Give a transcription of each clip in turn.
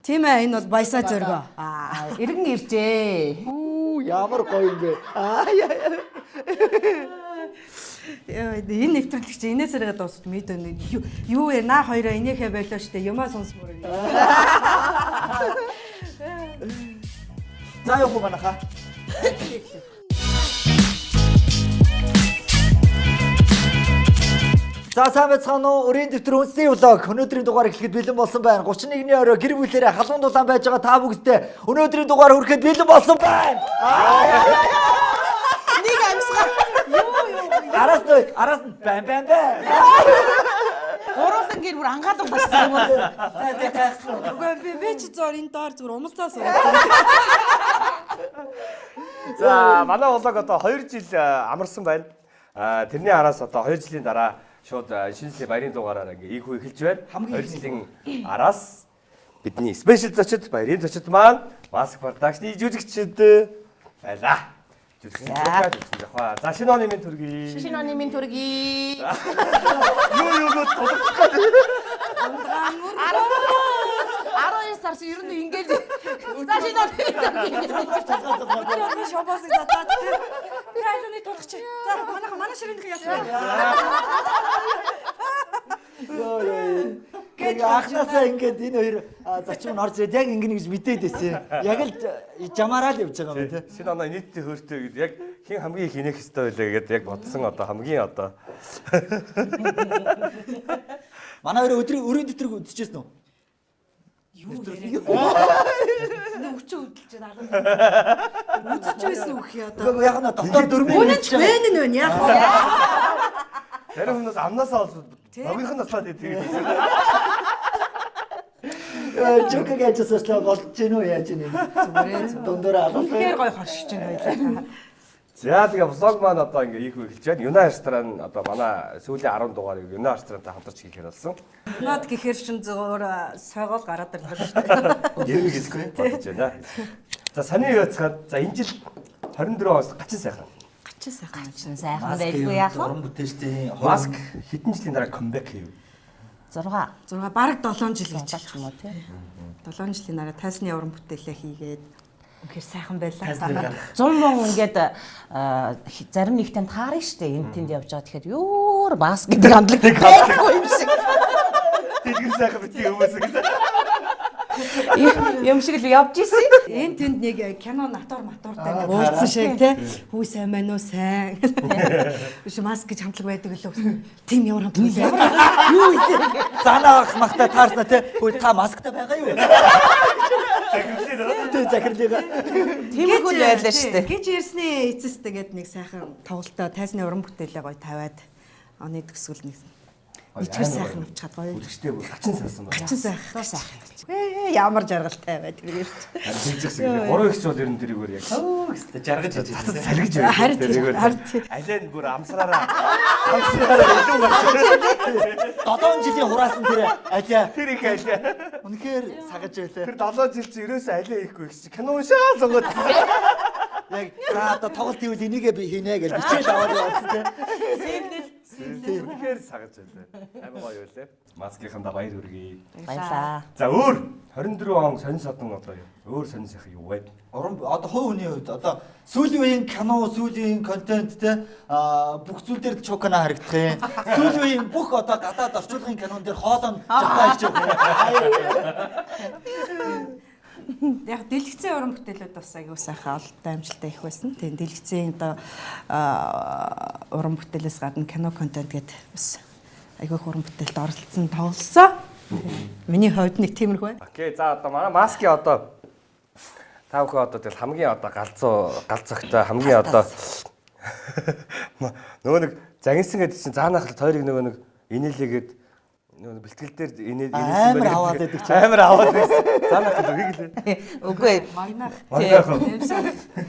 Тийм ээ энэ бол баясаа зөргөө. Иргэн иржээ. Ямар гоё юм бэ. Энэ нэвтрүүлэг чи инээс яриад дуусч мэдэн юу вэ наа хоёроо инээхэ байлаа штэ юмаа сонсмоор юм. За яах вэ манайха? За сайн байцгаана уу? Өрийн дэвтэр үндэсний влог өнөөдрийн дугаар эхлэхэд бэлэн болсон байна. 31-ний орой гэр бүлээрээ халуун дулаан байж байгаа та бүгдтэй өнөөдрийн дугаар хүрэхэд бэлэн болсон байна. Нэг амьсгал. Араас бам. Гурван гэр бүр ангаалга болсон. Үгүй би ч зөөр энэ доор зүгээр умалцаас уу. За манай влог одоо 2 жил амарсан байна. Тэрний араас одоо 2 жилийн дараа шууд шинэ жилийн баярын дугаараар ингээ ийхүү эхэлж байна. 2 жилийн араас бидний спешиал зочид баярын зочид маань Маск продакшны жүжигчид байлаа. Жүжигчид яхаа. За шинэ оны минь төргий. Шинэ оны минь төргий. Юу тодорхой. 12 сарс ер нь ингээд за шинэ оны минь төргий. Тэр шопосыг татаад тэр айлууны тулгач. За манай ширээний яасан. Гэт ахнасаа ингээд энэ хоёр зочин нь орж ирээд яг ингэнэ гэж мэдээд байсан. Яг л жамаараа л явж байгаа юм тий. Шинэ оноо нийтдээ хөөртэй гэдэг яг хин хамгийн их хийнэх хэвээр байлаа гэдэг яг бодсон одоо хамгийн одоо Манай хоёр өрийн дэвтрэг үзчихсэн үү? Юу нэ өчөө хөдөлж байгаа. Үзэж байсан үг яа одоо. Яг нь дотор дөрмөө. Үнэн ч байна нь вэ яах вэ? зарим хүмүүс амнасаа олж багийнх нь таслаад идэв. Жок гэжсэн болж гин үү яаж юм. Зүгээр дундаараа алуулсан. Тэгэхээр гой хоршиж байна хоёлаа. За тэгээ влог маань одоо ингээ ийхүү эхэлж байна. Юна ресторан одоо манай сүүлийн 10 дугаарыг Юна ресторантай хамтарч хийхээр болсон. Наад гэхэр чин зөвөр сойгоол гараад ирлээ шүү дээ. Яриг хэлэхгүй бодож байна. За саний яцгаад за энэ жил 24 оноос гачин сайхан. Гачин сайхан байлгүй яах вэ? Уран бүтээлчдийн Маск хэдэн жилийн дараа камбэк хийв. 6 бараг 7 жил гэж болж юм уу тий. 7 жилийн дараа тайсны уран бүтээлээ хийгээд үнэхээр сайхан байлаа. 100 мөн ингээд зарим нэгтэн таарна штэ энэ тэнд явж байгаа тэгэхээр ёор Маск гэдэг хандлагыг байхгүй юм шиг. Тэгэр сайхан битгий хүмүүс гэдэг. Юм шиг л явж исэн. Энд тэнд нэг кино натур-матуртай уулзсан шиг тий. Хүү сайн байна уу сайн. Биш Маск гэж хамтлаг байдаг лөө. Тим ямар хамтлаг вэ? Юу вэ? Занаа махта таарна тий. Хөө та масктай байгаа юу? Захирлаа. Тиймэрхүү л байлаа штэ. Гэж ярьсны эцэстэй гээд нэг сайхан тоглолтоо тайсны уран бүтээлээ гоё тавиад оны төгсгөл нэг ичгэр сайхан авчихад гоё. Үзэгчтэй бүр гачин сайсан байна. Гачин сайхан. Ямар жаргалтай байд тэр ярьж. Тэгж шиг 3 их ч бол ер нь тэрийгээр яг Өөхөстэй жаргаж хийж цацад салгиж байна. Харин Ален бүр амсраараа 7 жилийн хураасан тэр алиа. тэр их алиа. Үнэхээр сагаж байлаа. Тэр 7 жил чи ерөөсөө алиа хийхгүй гэж кино шаа сонгоод. Яг одоо тоглолт хийвэл энийгээ би хийнэ гэж бичээл аваад явсан тий. Тэгэхээр сагаж байлаа. Амар гоё байлаа. Маскийнхандаа баяр хүргэе. Баялаа. За өөр 24 он сонин садан одоо өөр сонин сайхан юу вэ? Уран одоо хувь хүний хувьд одоо сүүлийн үеийн кино, сүүлийн контент те бүх зүйл дээр чукана харагдах юм. Сүүлийн үеийн бүх одоо гадаад орчуулгын кинон дээр хоолон жагааж байгаа. Яг дэлгэцэн уран бүтээлүүд бас аягүй сайхан ололттой амжилттай их байсан. Тийм дэлгэцэн одоо уран бүтээлээс гадна кино контент гэдэг бас аягүй уран бүтээлд оролцсон тоглосон. Миний хувьд нэг тиймэрхүү. Окей, за одоо манай маскийн одоо та бүхэн одоо тэгэл хамгийн одоо галзугтай хамгийн одоо нөгөө нэг загинсан гэдэг чинь заанах л тойрог нөгөө нэг инээлээгээд нөгөө бэлтгэл дээр инээлсэн амар аваад байдаг чинь. Амар аваад байсан. Заанах л үгийг лээ. Үгүй Магнах.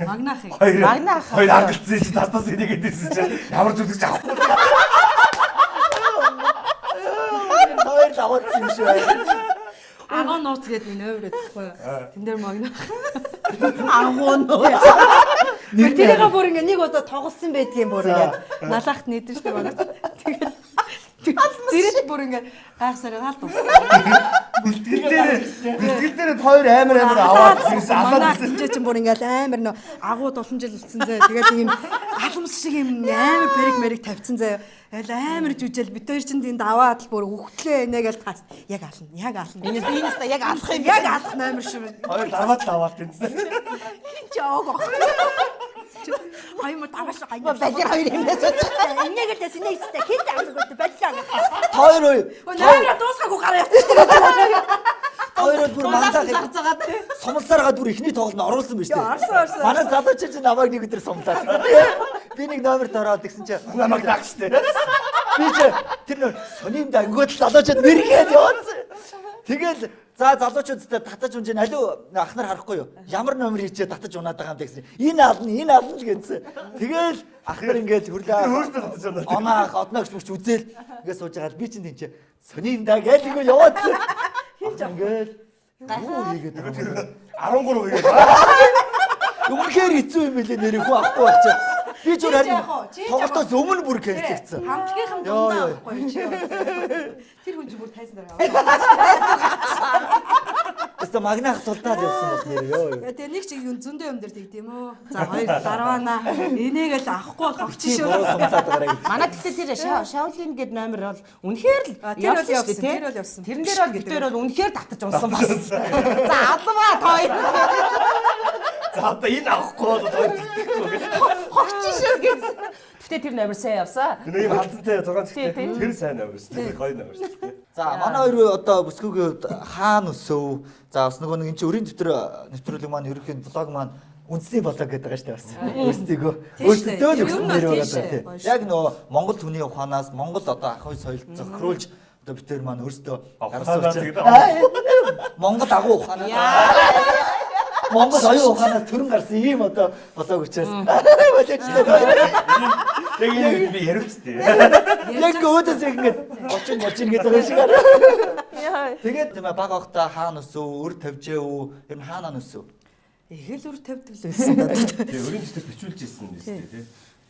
Магнахыг. Магнах. Хоёр хангалтсан чинь тастас инээгээд байсан чинь ямар зүгч авахгүй. Хоёр даваадсан юм шиг байна. Агуу нууц гэдэг нэг нойр байхгүй юу? Тэн дээр магнах. агуу нууц. Тэрийг бүр ингээ нэг удаа тоглосон байдгийн бүр ингээ налахт нийдэн штэ магнах. Тэгээд Зэрэг бүр ингээ гайхсараа хаалт дууссан. Бэлтгэл дээр хоёр амар аваад ирсэн. Манай хэмжээ чинь бүр ингээл амар нөө агуу дулан жил үлдсэн зэ. Тэгээд ийм халамс шиг юм амар перик мэрик тавьсан зэ. Тэгэл амар жүжил бид хоёр чинь тэнд аваад л бүр өгтлээ инээгээл тас. Яг ална. Энэс та яг алах юм. Яг ална амар шүү. Хоёр дараад аваад тэнцсэн. Жог. Хаймаа таваш гайна. Бэлэр хоёр юмнаас Инээгээл дэс инээстэй хэд авдаг байлаа. Хоёр Наймаа дуусгаагүй гараа явчихсан. хоёр бүр мандаа зарцаагаад сумлсараад бүр ихний тоглолтод оруулсан биз дээ. Орсон. Манай залууч чинь намайг нэг өдөр сумлаад. Би нэг номерт ороод гисэн чинь Намайг дагчтэй. би чи тэр нөр сонирмд ангууд залуучууд мэргээд яваадсан. Тэгэл за залуучуудтай татаж унжин алуу ах нар харахгүй юу? Ямар номер хийчээ татаж унаад байгаа юм гэсэн. Энэ ална л гэсэн. Тэгэл ах нар ингээд хөрлөө онаах одноогч мөч үзэл ингээд сууж байгаа би чинь тийч сонирмдаа гэж ингөө яваадсан. Ингээд юу хийгээд байгаа юм. 13 хийгээд. Үнэхээр хэцүү юм билээ нэр хүү авахгүй байцаа. Би ч харин тоглолтоос өмнө бүр кэнсэлсэн. Хамтлагийнхан дундаа авахгүй чи. Тэр хүн зүгээр тайсан дараа. Өстө магнах тултаад явсан бол нэр ёо. Тэгээ нэг чиг юм зөндөө юм дээр тэгдэм үү. За хоёр дарвана. Энийгэл авахгүй авчих шүү. Сумлаад гараа гэдэг. манай тэгтээ тэр Шаолин гэдэг номер бол үнэхээр л Тэр бол явсан шүү дээ. тэр бол явсан. Тэрэн дээр бол гэдгээр бол үнэхээр татаж унсан бас. За албаа тоо. За одоо энэ авахгүй бол тэгдэхгүй гэж. Хогч шүү гэсэн. Тэгтээ тэр номер сайн явсан. Энэ юм халдsanтай 6 Тий, тий. цэгтэй. Тэр сайн номер шүү дээ. Гоё номер шүү дээ. За манай хоёр одоо бүсгүйгийн хувьд хаана өсөв? За бас нөгөө нэг энэ чинь өрийн нэвтрүүлэг маань ерөнхийд блог маань үндэсний блог гэдэг байгаа шүү дээ бас. Өөрсдөө өөрсдөө л өгсөн нэр байгаа тий. Яг нөгөө Монгол хүний ухаанаас Монгол одоо ах уй соёл зохируулж одоо бид тэр маань өөрсдөө Монгол агуу ухаанаас Монгол оюун ухаанаас төрөн гарсан ийм одоо болоог учраас Яг би яриулцтэй. яг өөдөөс ингэж мочин гэдэг юм шиг аа. Тэгээд тийм баг ахта хаана өсөв, өр тавьжээв, ер нь хаанаа өсөв? Эхэл үр тавьдаг л байсан да. Тэгээ өрийн дэвтэр бичүүлж ирсэн биз дээ тий.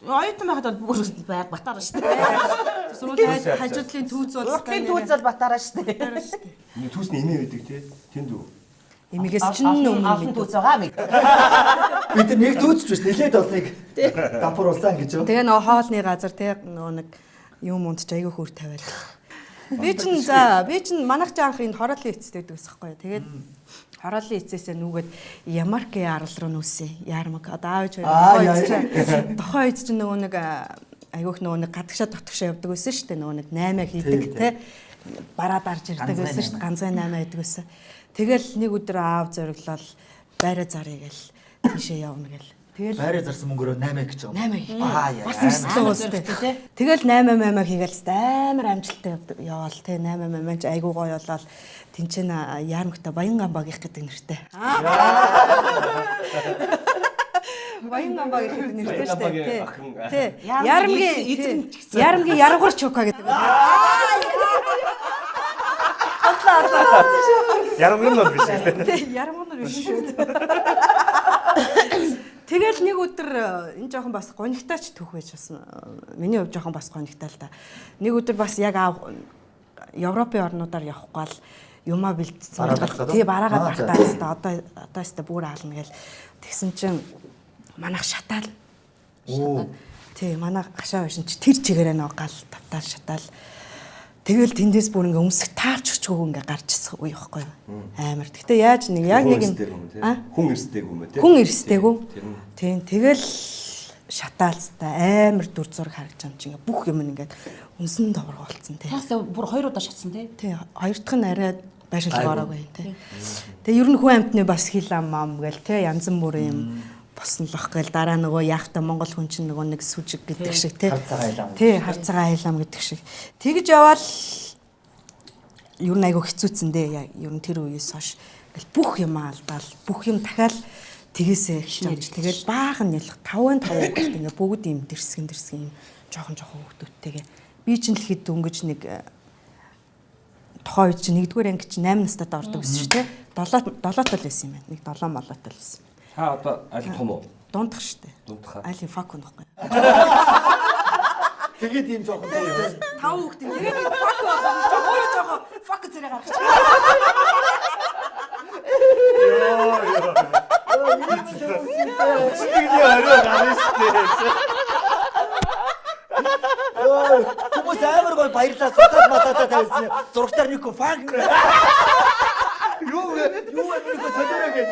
Оюутан байхад бол бүр байг батараа шүү дээ. Сургуулийн хажуудлын түүц бол Уртлын түүцэл батараа шүү дээ. Энэ түүсний эмээ байдаг тий. Тэнд үү. Эмигээс чинь Олон өмнө түүц байгаа мэд. Бид нэг дүүцч биш нэлээд олныг дампууруулсан гэж юу? тэгээ нөгөө хоолны газар те нөгөө нэг юм унд ч айгүй хөөр тавиал. Би чинь манайх ч анх энэ хороолын эцэд байдаг байхгүй. Тэгээд хороолын эцээсээ нүгэд Ямаркын арал руу нүсээ. Ярмаг одоо аавч хоёр тохоо эц чинь нөгөө нэг айгүйх нөгөө нэг гадагшаа дотгошоо явдаг байсан шүү дээ. Нөгөө нэг 8 хийдэг те бараад арж ирдэг байсан шүү дээ. Ганцхан 8 хийдэг байсан. Тэгэл нэг өдөр аав зориглол байраа заръя гэл тийшээ явна гэл. Тэгэл байраа зарсан мөнгөөрөө 8 гэж байгаа. 8 Аа яа. бас өссөн уустай. Тэгэл 8 хийгээл амар амжилттай яваал те 8 ч айгуу гоё болоод тэнцэн Ярмагта Баянган баг их гэдэг нэртэй. Баянган баг их гэдэг нэртэй шүү дээ. Тий. Ярмгийн яргуур чука гэдэг. Ярмаг нь бол биш ээ. Тий, ярмаг нь биш шүү. Тэгэл нэг өдөр энэ жоохон бас гонигтаач түүх байж басан. Миний хувьд жоохон бас гонигтай л да. Нэг өдөр бас яг Европын орнуудаар явахгүй л юмаа бэлдсэн. Тий, бараагаад багтаал та одоо өстө бүр аална гэл тэгсэн чинь манайх шатаал. Тий, манайх гашаа байшин чи тэр чигээрээ нөө гал тавтаал шатаал. Тэгэл тэндээс бүр ингээ өмсөх таарч өчгөө ингээ гарч ирсэн үе байхгүй юу? Амар. Гэтэ яаж нэг яг нэг хүн эрсдэггүй юм тий. Хүн эрсдэггүй. Тийм. Тэгэл шатаалцтай амар дүр зураг харагч юм чи ингээ бүх юм ингээ өмсөн доврог болцсон тий. Тэгээс бүр 2 удаа шатсан тий. Тий. Хоёр дахь нь арай байшаалгаа ороогүй тий. Тэгээ ер нь хүн амьтны бас хил ам гээл тий янз бүр юм боснолох гээл дараа нөгөө яахта монгол хүн чинь нөгөө нэг сүжиг гэдэг шиг тий. Тий, харцагаа айлам гэдэг шиг. Тэгж яваал ер нь айгу хэцүүцэн дээ. Ер нь тэр үеэс хойш бүх юм алдаал, бүх юм дахиад тгээсээ хийж тэгэл баахан нялх 5-5 гэдэг ингээ бүгд юм дэрсгэн юм жоохон хүүхдүүдтэйгээ. Би чинь л хэд дөнгөж нэг тухайн үед чинь 1-р анги чинь 8 настайд ордог гэсэн шүү дээ. 7 тал байсан юм байна. Нэг 7 молотол байсан. Та одоо аль том уу? Дундах штэ. Дундах. Айлын фак нөхгүй. Тэгээд ийм жоохон тийм. Тав хүүхдийн тэгээд фак болгоно ч өөрөө жоохон фак зэрэг гаргаж. Чигний орой гарна штэ. Хүмүүс амар гой баярлаа сутад тавьсан. Зургатаар нэг фак. Юу нэг соёроо гэж.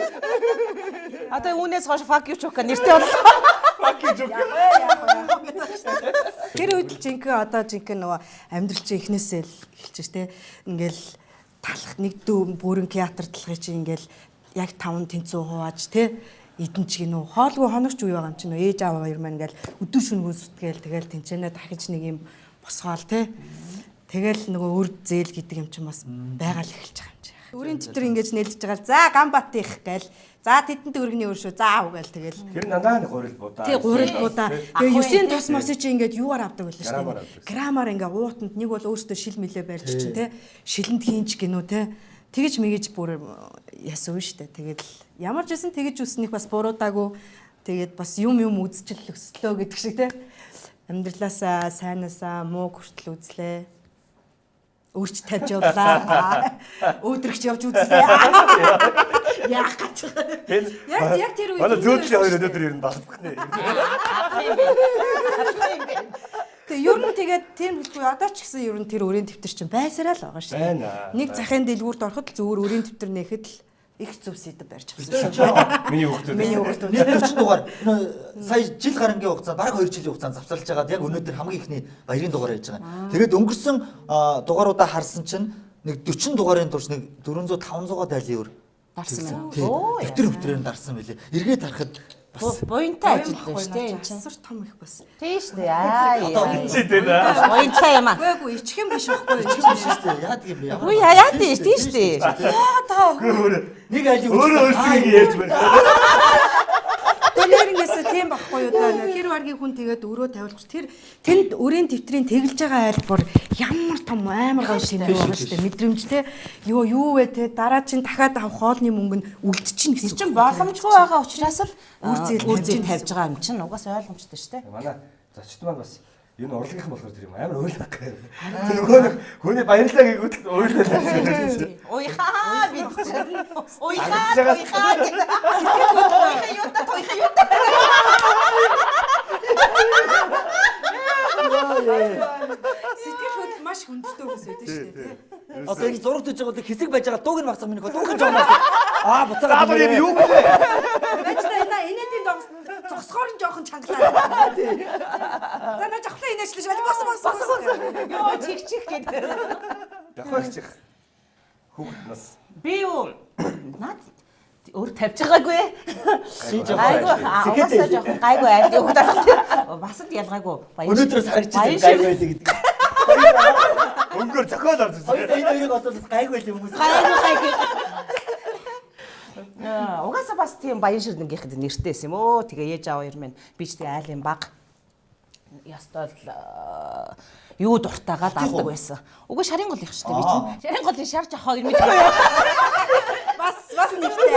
Одоо үүнээс хойш fuck you чука нэртэй боллоо. Fuck you чука. Тэр үед л жинхэнэ нөгөө амьдрал чи эхнээсээ л эхэлж штэ. Ингээл талах нэг дүү бүрэн театр талхыг чи ингээл яг 5 тэнцүү хувааж те эдэн ч гинөө хоолгүй хоногч үе байгаа юм чинь ээж аав хоёр маань ингээл өдөр шөнөгүй зүтгээл тэгэл тэнцэнэ дахиж нэг юм босгоол те. Тэгэл нөгөө үр зээл гэдэг юм чинь бас байгаал эхэлж байгаа юм чи. Өрийн дотор ингэж нээлж байгаа. За гамбат их гээл. За тэдэнд өргөний өр шүү. За аав гээл тэгэл. Тэр надаа нэг гурил будаа. Тий гурил будаа. Тэгээ 9-ийн тос мос чи ингээд юугаар авдаг байлаа шүү дээ. Грамаар ингээ уутанд нэг бол өөртөө шил мэлээ барьж чинь те. Шилэнд хийнч гинүү те. Тэгэж мэгэж бүр ясуу шүү дээ. Тэгээд ямар ч байсан тэгэж үснэх бас буруудаагүй. Тэгээд бас юм үзчихэл өслөө гэдэг шиг те. Амьдралаасаа сайнаасаа муу хүртэл үзлээ. Өөрч тавьж явлаа. Өөдрөгч явж үзлээ. Яах гэж байна. Яг тэр үед. Манай зөөчлийн хоёр өнөөдөр ер нь багтах нэ. Тэгээ ер нь тэгээд тийм хэлгүй одоо ч гэсэн ер нь тэр өрийн дэвтэр чинь байсараа л байгаа шүү дээ. Нэг захын дэлгүүрт ороход л зүгээр өрийн дэвтэр нээхэд л их зөв сэдв барьж авсан шүү дээ. Миний хүүхдүүд. Нэг 40 дугаар сая жил гарангийн хугацаанд бараг 2 жилийн хугацаанд завсарлаж байгаад яг өнөөдөр хамгийн ихний баярын дугаар хийж байгаа. Тэгээд өнгөрсөн дугааруудаа харсан чинь нэг 40 дугаарын турш нэг 400 500 дайлын өр дарсан байна. Дэвтэр дарсан байлээ. Эргээд харахад бас буянтай ажиллаж шүү дээ энэ чинь. Асар том их бас. Тийм шүү дээ. Аа. Чи дээ. Буянтай юм аа. Үгүй ичхэн биш байхгүй. шүү дээ. Яадаг юм бэ? Үгүй яа тийм шүү дээ. Нэг айлын өөрөө өөрсдөө ярьж байна. Тэнгэрнээс тийм байхгүй юу даа. Тэр варгийн хүн тэгээд өрөө тавилж тэр тэнд өрийн дэвтрийн тэглэж байгаа айлбар ямар том амар гоо шимээ байгаа шүү дээ. Мэдрэмжтэй. Юу вэ те дараа чинь дахиад авах хоолны мөнгө нь үлдчихнэ гэсэн. Чин боломжгүй байгаа учраас л үр зээл тавьж байгаа юм чинь угаас ойлгомжтой шүү дээ. Манай зочд маань бас энэ урлагийнхан болохоор тэр юм амар ойлах гэх. Тэр нөгөө нэг хүний баярлаа гээгүүт ойлоо. Уйхаа бид чинь. Уйхаа юута. Сэтгэл хөдлөл маш хүндтэй хүмүүс байдаг шүү дээ. Одоо энэ зураг төж байгаа хэсэг байж байгаа дууг нь багсах минь дууг нь жоомаа. Буцаагаад Аа юм юу бэ? Бачна энэний зогсохоор нь жоохон чангалаа. За наа жахлаа инээчлэж бос. Йоо чих гэдэг. Дахиад чих. Хүүхднээс. Би юу наад өөр тавьж байгаагүй. Гайгүй угаасаа жоохон гайгүй айд өгдөө. Бас л ялгаагүй. өнөөдрөөс харагдчихсан гайг байлаа гэдэг. Өнгөөр зохиол орж Хоёр ирсэн. энэ хоёрыг одоо гайг байлаа хүмүүс. гайгүй. Угаасаа бас тийм баян ширдэнгийнхэд нэртэйс юм өө. Тэгээ ээж аав хоёр минь би ч тэгээ айлын баг. Ястал юу дуртайгаа дадаг байсан. Угүй шарын гол их штэ би чинь. Шарын голын шар жахаа гэр мэдгүй. Бас нэртэй.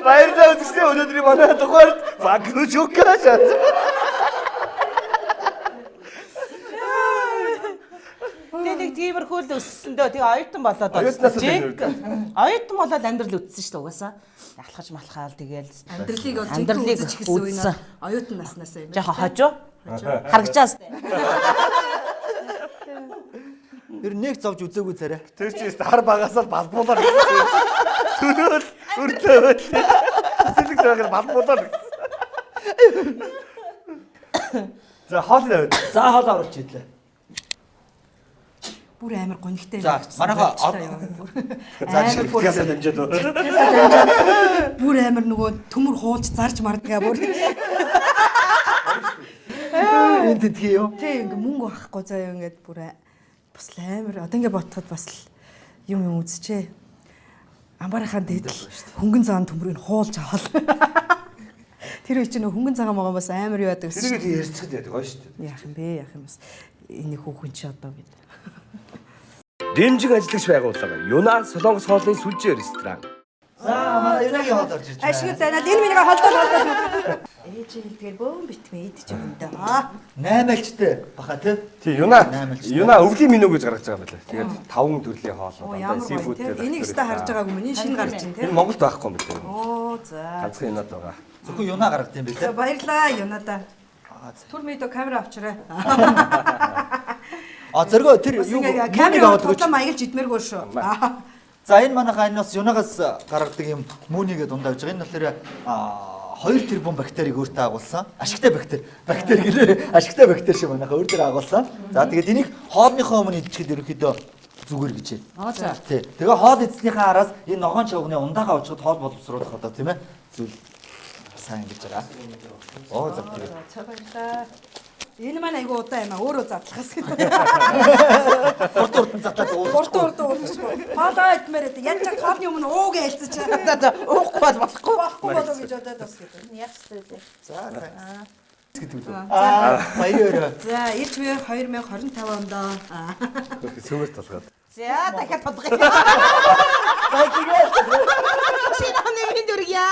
Баярлалаа үзсэн өнөөдрийн манай дугаард баг чукаа шат. Нэг тиймэрхүү л өссөндөө тэгээ оюутан болоод Оюутнаас л оюутан болоод амьдрал үтсэн шүү дээ угаасаа. Ялхаж малхаал тэгээл Амьдралыг үзэж эхэлсэн үе нь оюутан наснаас юм. жоохон хожоо. Харагчаас. Тэр нэг зовж үзээгүй царай. Тэр чинь хар багасаа балбуулаад ирсэн. Төрөөл өрлөө. Тэсэлэг цагаар балбуулаад. За хоол нэ. За хоол оруулж идлээ. Бүр амар гонигтай. За манайха За чигээс дамжаад уу. Бүр амар нөгөө төмөр хуулж зарж мардгаа бүр. энд тгий юу? Тэг ингээ мөнгө авахгүй заяа ингээд бүр бас амар одоо ингээ ботход бас юм үзчихээ. Амбарахаа дээдл хөнгөн цагаан төмрийг хуулж авал. Тэр үе чинь хөнгөн цагаан байгаа бас амар юу яадаг гэсэн. Тэрийг ярьцгээд яадаг гоё шүү дээ. Яах юм бэ? Яах юм бас энэ хүүхэн чи одоо бид. Дэмжиг ажиллагч байгууллага Юна Солонгос хоолны сүлжээ ресторан. За манай Юнагийн хоол орж ирж байна. Ашиг танаад энэ минийгээ холдоо. Ээжийн хэлдгээр бөөн битмээ идэж байгаа юм да. 8-альчтай баха тий. Тий, юна өвлийн меню гэж гаргаж байгаа юм байна. Тэгээд 5 төрлийн хоол. Ямар гоё тий. Энийг өстө харж байгаагүй мөн шинэ гарч ин тий. Энэ Монголд байхгүй юм байна. Оо за. Ганцхан юнад байгаа. Зөвхөн юна гаргад юм бэ тий. Баярлаа юнада. Түр мэдөө камера авчираа. Зөргөө тэр юу камера тоглоо маяг жидмэргүй шүү. За энэ манайхаа энэ бас юнагаас гаргадаг юм мүүнигээ дундаа гэж байгаа. Энэ болохоор 2 тэрбум бактерийг өөртөө агуулсан. Ашигтай бактери гэлээ. Ашигтай бактери шиг манайхаа өөр дээр агуулсан. За тэгээд энийг хоолныхоо өмнө идчихэд ерөнхийдөө зүгээр гэж байна. За. Тий. Тэгээ хоол идснийхаа араас энэ ногоон чавгны ундаага уучраад хоол боловсруулах одоо тийм ээ. Зүйл сайн гэж байгаа. Оо за тэгээд. Баярлаа. Энэ маань айгу удаа юм аа өөрөө задлахаас гэдэг. Урд затлаад Урд уулзчихгүй. Хоолоо идмээр янз яг хоолны өмнө ууг ээлцэж чаа. За уухгүй болохгүй. Болохгүй болоо гэж бодоод бас гэдэг. Яг хэвээр. За гэдэг үү. Баяр. За ирж би 2025 онд Сүмэр толгойд. За дахиад тодгоё. Шинэ оны минь дүргийа.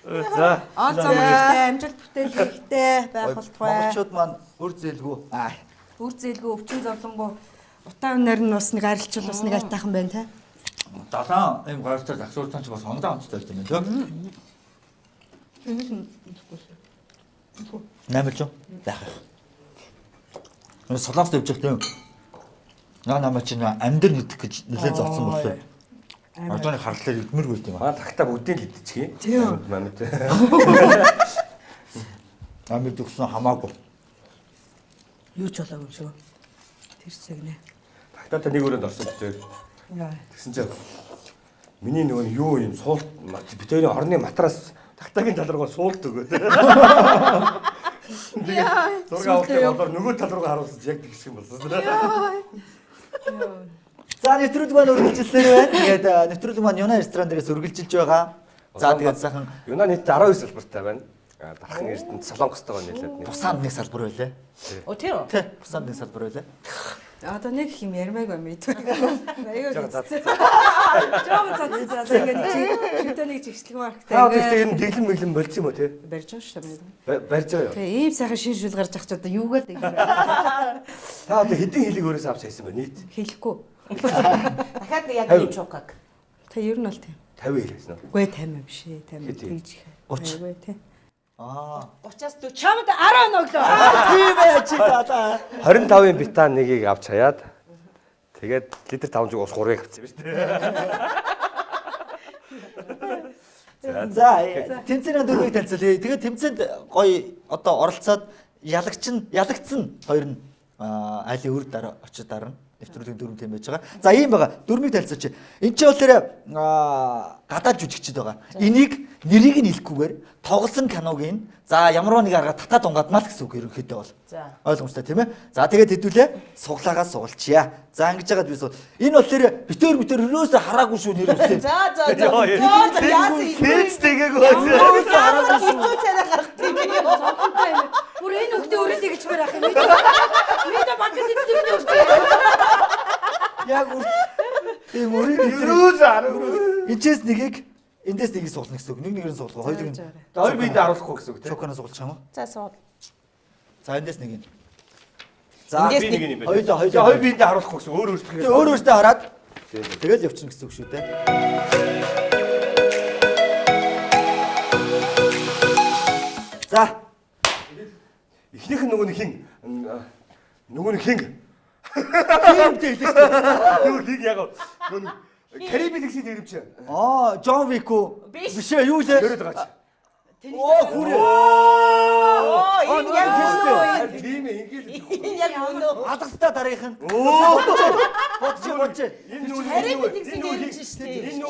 За. онцгой амжилт бүтээл хийхтэй байх болтугай. Монголчууд маань үр зээлгүй. Үр зээлгүй өвчин зовлонгоо утаа өнөр нь бас нэг арилжуул бас нэг айтайхан байна те. Далаа юм гайртай загсууртан ч бас ондоо онцтой юм тийм. Намж юу? Заах. Энэ солонгос дэвж тийм. Намаа чинь амьдэр нэгдэх гэж нэлээд зовсон болсон. Одооны харлаар идмэргүй юм аа. Маа тагтаа бүгдийг л идчихье. Тийм. Мамд. Амьд өгсөн хамаагүй. Юу ч болоогүй шүү. Тэр цагнаа. Тагтаа нэг өрөөнд орсон битээр. Яа. Тэгсэн чинь миний нөгөө нь юу юм суулт битээрийн орны матрас тагтаагийн тал руугаа суулт өгөөд. Тэгээд зураг авах болоор нөгөө тал руугаа харуулсан яг тэгш юм болсон. За нэвтрүүлэг маань үргэлжилсэн байна. Тэгээд нэвтрүүлэг маань Юна ресторан дээрээс үргэлжилж байгаа. За тэгээд сайхан Юна нийт 19 салбартай байна. Дархан эрдэнэ Солонгостойгоо нийлээд. Бусаанд нэг салбар байлаа. Оо тийм үү? Тэ, бусаанд нэг салбар байлаа. Одоо нэг юм ярмайг юм ээ. Аяга зацсан. Жоо зацсан. Ингээд шүтэнийг жигслэг марктай. Таа гэхдээ энэ дэглэм мэглэм болцсон юм уу те? Барьж байгаа шүү дээ. Барьж байгаа юу? Тэгээ ийм сайхан шин шүл гарч ах ч одоо юугаар дэг юм. Та одоо хэдин хилийг өөрөөс авч хайсан бэ нийт? Хэлэхгүй. Дахиад яг юм чукаг. Та ер нь бол тийм. 50 хэлсэн үү? Үгүй 50 юм шээ. 50 тэгж их. 30. Үгүй тий. 30-аас 40. Чамд 10 өглөө. Тийм ээ чи таа. 25-ын битаа нэгийг авч хаяад тэгээд литр 5 жиг ус 3-ыг авчихсан биз дээ. За тэмцээний дөрвийг танилцуулъя. Тэгээд тэмцээнд гоё одоо оролцоод ялагдсан хоёр нь айлын үр дараа очиж дарна. Нэвтрүүлгийн дөрөв тийм байж байгаа. За ийм байгаа. Дөрмийг танилцаач. Энд чинь болохоор гадаад жүжигчд байгаа. Энийг нэрийг нь хэлэхгүйгээр тоглосон киногийн за ямар нэг арга татаад унгадмаа л гэсэн үг ерөнхийдөө бол. За. Ойлгомжтой тийм ээ. За тэгээд хэдүүлээ суглаагаас сугалчия. За ингэж яагаад бисуу. Энэ болохоор битээр өрөөсө хараагүй шүү нэр үсээ. За. Яасан хийж тэгээгүй. Хараагүй шүү. Царай гарах тийм ээ. Бүр энэ үгтээ өрөөдэй гэж барах юм. Мэдээ багт идэх үгтэй. Яг тийм өрөөд Юус арга. энэчээс нэгийг эндээс нэгийг суулна гэсэн үг. Нэг нэгээр нь суулгах. Хоёрыг нь Хоёр биедээ харуулахгүй гэсэн үг те. чоконоос суулчих юм уу? За суул. За эндээс нэг нь. Эндээс Би нэг юм байна. Хоёулаа Хоёр биедээ харуулахгүй гэсэн өөр өөртөө. өөр өөртөө хараад тэгэл явчихна гэсэн үг шүү дээ. За Эхнийх нь нөгөө нэг хин нөгөө нэг хин хиймтэй хэлээ шүү дээ. нөгөө хин яг нөгөө Карибын тэгшид ирэмч. Джон Вик үү? Биш. Биш ээ, юу лээ? Төрөд байгаа чи. Хүрээ. Энэ яг юу? Тийм ээ ингээл. Энэ яг юу? Алгастай дараах нь. Бодчих. Энэ нөгөө Харин тэгсэн юм чи шүү дээ. Энэ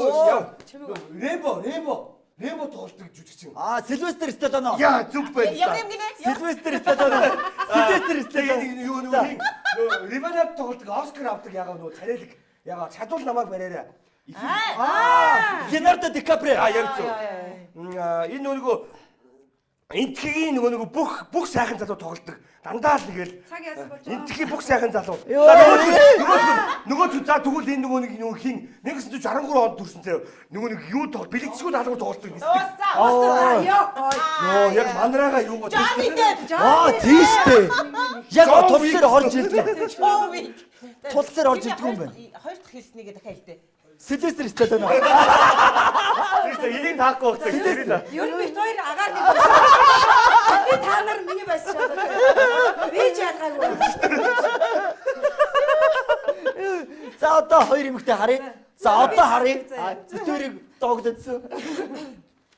нөгөө Рембо тоглолтог жүжигчин. Сильвестр Сталлоне. Яа зүг байна. Яг юм гинэ. Сильвестр Сталлоне. Сильвестр Сталлоне. Юу нөгөө Риванад тоглолтог Оскар авдаг ягаа нөгөө царайлаг ягаа чадвал намайг бариараа. Леонардо Ди Каприо. Ярьцүү. Энэ нөгөө Энтхийн нөгөө бүх сайхан залуу тоглолдог. Дандаа л нэгэл. Цаг яасан болж Энтхийн бүх сайхан залуу. Нөгөө за тэгвэл энэ нөгөө хин 1963 онд төрсэн заяа. Нөгөө нэг юу тоглол бэлэгцгүй даалгавар тоглолдог. Йоо яг манарага юу гоо. тийш дээ. Яг тул дээр орж ирдэг. Тул дээр орж ирдэг юм байна. Хоёр дахь хэлснийгээ дахиад хэлдэ. Сильвестр Сталлоне. Энийг таахгүй байна. Ер нь бит хоёр агаар нэг. Би та нар миний байсан шалгал. Би ч ялгаагүй. За одоо хоёр эмэгтэй харъя. За одоо харъя. Зүтэрийг доогдсон.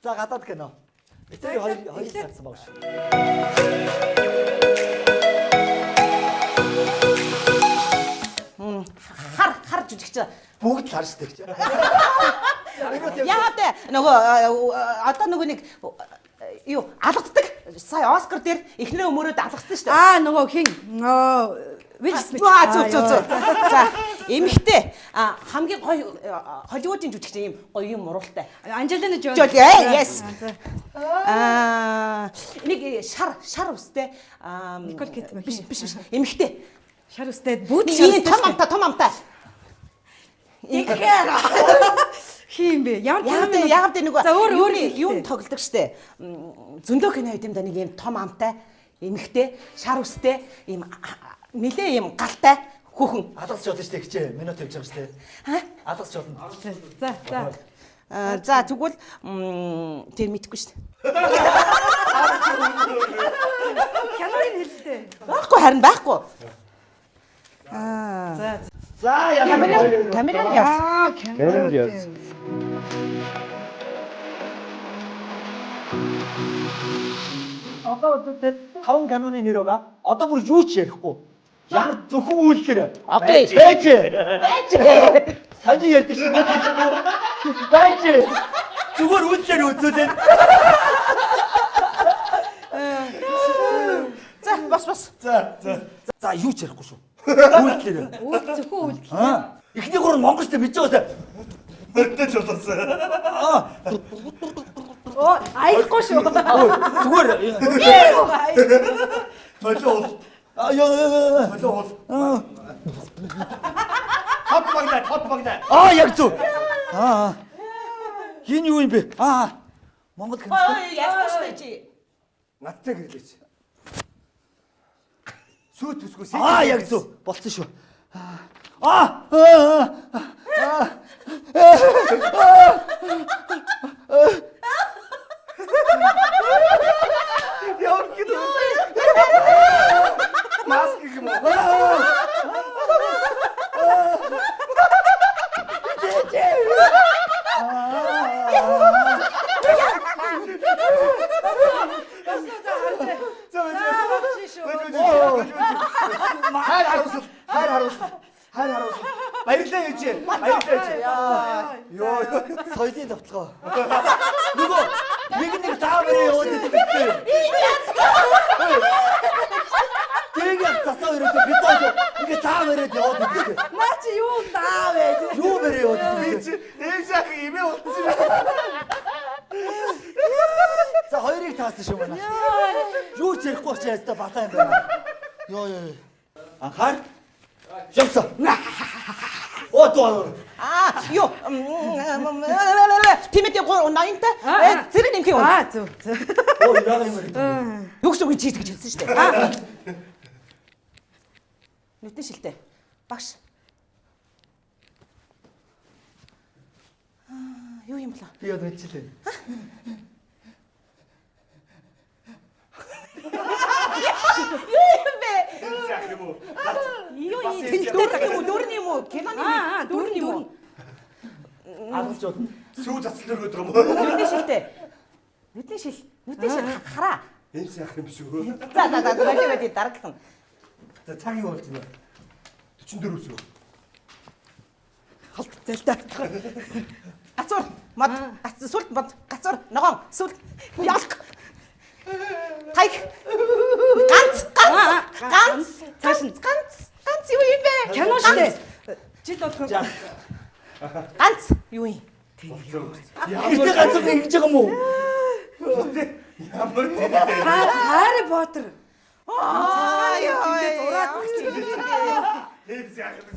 За гадаад кино. Эцэг хоёр гарсан баг шүү. Хар жүжигч. Бүгд харж дээ. Яагаад нөгөө одоо нөгөө нэг юу алгаддаг. Сая Оскар дээр эхнэрээ өмөрөөд алгацсан шүү дээ. Нөгөө хин Will Smith. Зүг. За эмэгтэй хамгийн гоё Холливуудын жүжигч юм гоё юм уралтай. Анжелина Джоли. Yes. Нэг шар устэй Николь Кидман. биш. Эмэгтэй. Шар устай бүгд Ийм том амтай. Тэгэхээр хин бэ? Яагаад нэг За өөр юм тоглодог штэ. Зөндөө кино байд юм да нэг юм том амтай, эмэгтэй, шар устэй, ийм нилээ юм галтай хүүхэн. Адагч болно шүү дээ хичээ. Минут явж байгаа шүү дээ. Адагч болно. За тэгвэл тэр мэдгүй штэ. Киногийн хэлтэй. Байхгүй. За яа. Камераар яа. Камераар яа. Одоо үгүй таван каноны нэр байгаа. Одоо бүр юу ч ярихгүй. Яг зөвхөн үйлдэл. Окей. Байж. Саний ярьдаг шиг. Байж. Зүгээр үйлдэл үзүүлээ. За бас. За юу ч ярихгүй шүү. Үйлдэл. Зөвхөн үйл. Эхний гурав нь монголчтой бич байгаасаа. Мөрдөж болоосаа. Аяхгүй шүү. Зүгээр. Толиол. Яа. Хот багнаа. Яг зөв. Хин юу юм бэ? Монгол кино. Яахгүй чи. Надтай гэрлээч. Сүйт төсгөөс. Яг зөв. Болцсон шүү. Яа кино. Маск юм уу? Хайр харуус. Баярлалаа гэж. Йоо, соёлын давталгаа. Нөгөө нэг тааврын яваад идэвхтэй. Тэгээд засаа өрөөсөө бид ингээ таавраад яваад идэвхтэй. Наа чи юу даавэ? Юу бэрээ яваад идэвхтэй. Эвсах имээ утсан. За хоёрыг таасан шүү манай. Юу ч ярихгүй ч ястаа батаа юм байна. Йоо. Анхаар. Явсан. Ото. Юу. Тимэтэй 80-тай. Зэрэг нэмэх юм. Зөв. Яагаад юм бэ? Юу гэсэн үг чи гэж хэлсэн шүү дээ. Нүтэн шилтэй. Багш. Юу юм бла? Би яд мэдчихлээ. Эвсах юм уу? Юу юм? Тэнхтэй юм дөрөв юм уу? Киноны дөрөв юм уу? Адагч болно. Сүү цацлаг өгдөг юм уу? Нүтэн шил хараа. Эвсах юм шүү. За дараагийн дараагийн. За цагийн болж байна. 44 өсөө. Халт зэлтэй. Гацуур мод сүлт мод гацуур ногоон сүлт ялк. Тайг. Ганц юу юм бэ? Кино штэ. Жил болох. Ганц юу юм? Ихтэй ганцхан ингэж байгаа юм уу? Ямар тэнэтэй. Харри Поттер. Яа. Зураад Хээс яах вэ?